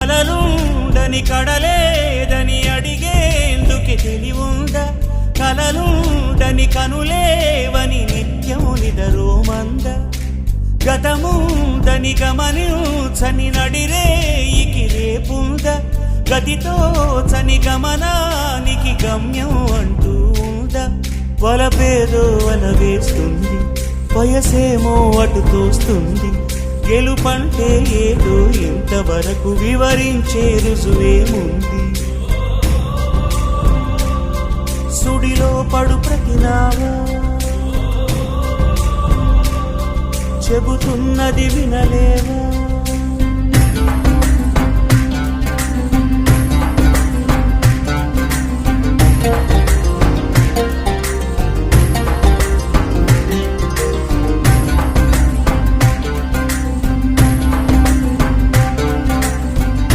కలలుండని కడలేదని అడిగేందుకు తెలివుందా? కలలుండని కనులేవని నిత్యము నిదరోమంద. గతముందని గమనించని నడిరేయికి రేపుందా? గతితో చని గమనానికి గమ్యం అంటూ ఉందా? వలపేదో వల వేస్తుంది, వయసేమో అటు తోస్తుంది. గెలుపంటే ఏదో ఇంతవరకు వివరించే రుజువేముంది? సుడిలో పడు ప్రతినావా చెబుతున్నది వినలేవా?